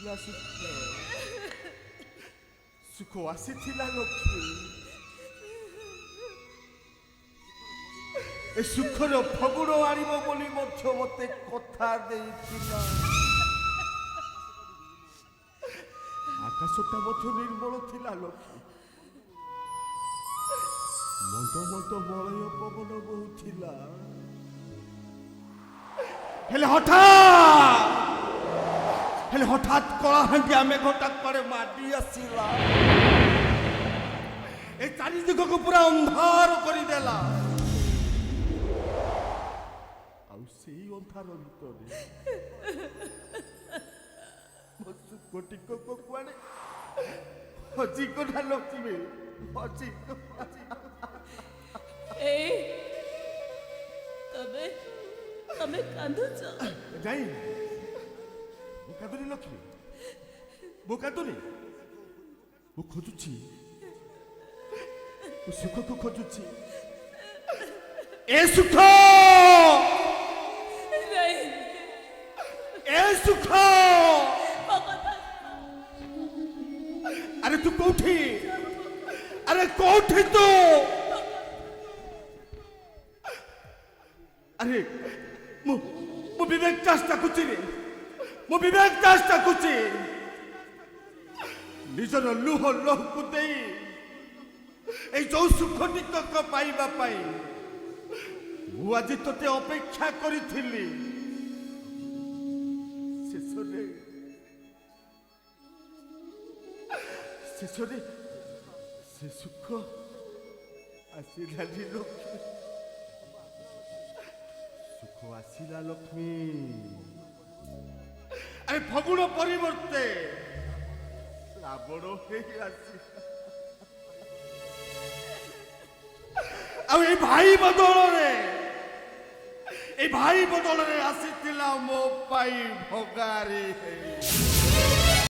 ଆସିଥିଲା ସୁଖ ସୁଖ ଆସିଥିଲା ଲକ୍ଷ୍ମୀ ଏ ସୁଖର ଫଗୁଣ ଆଣିବ ବୋଲି ମଧ୍ୟ ମୋତେ କଥା ଦେଇଥିଲା ଆକାଶଟା ମଧ୍ୟ ନିର୍ମଳ ଥିଲା ଲକ୍ଷ୍ମୀ ମନ୍ଦ ମନ୍ଦ ମଳୟ ପବନ ବହୁଥିଲା ହେଲେ ହଠାତ୍ କଳାହାଣ୍ଡିଆ ମେଘଟା କୁଆଡ଼େ ମାଡ଼ି ଆସିଲା ଏ ଚାରିଦିଗକୁ ପୁରା ଅନ୍ଧାର କରିଦେଲା ଆଉ ସେଇ ଅନ୍ଧାର ଭିତରେ ମୋ ସୁଖ ଟିକକ କୁଆଡ଼େ ହଜିଗଲା ଲକ୍ଷ୍ମୀ ତମେ କାନ୍ଦୁଛ ଯାଇ ମୁଁ କାନ୍ଦୁନି ଲକ୍ଷ୍ମୀ ମୁଁ କାନ୍ଦୁନି ମୁଁ ଖୋଜୁଛି ମୁଁ ସୁଖକୁ ଖୋଜୁଛି ଏ ସୁଖ ଏ ସୁଖ ଆରେ ତୁ କୋଉଠି ଆରେ କୋଉଠି ତୁ ଆରେ ମୁଁ ବିବେକ ଦାସ ଡାକୁଛି ରେ ମୁଁ ବିବେକ ଦାସ ଡାକୁଛି ନିଜର ଲୁହ ଲହକୁ ଦେଇ এই ଯୋଉ ସୁଖ ଟିକକ ପାଇବା ପାଇଁ ମୁଁ ଆଜି ତୋତେ ଅପେକ୍ଷା କରିଥିଲି ଶେଷରେ ସେ ସୁଖ ଆସିଲାନି ଲକ୍ଷ୍ମୀ ସୁଖ ଆସିଲା ଲକ୍ଷ୍ମୀ ଆରେ ଫଗୁଣ ପରିବର୍ତ୍ତେ ଶ୍ରାବଣ ହେଇ ଆସିଲା ଆଉ এই ଭାଇ ବଦଳରେ ଆସିଥିଲା ମୋ ପାଇଁ ଭଗାରୀ ହେଇ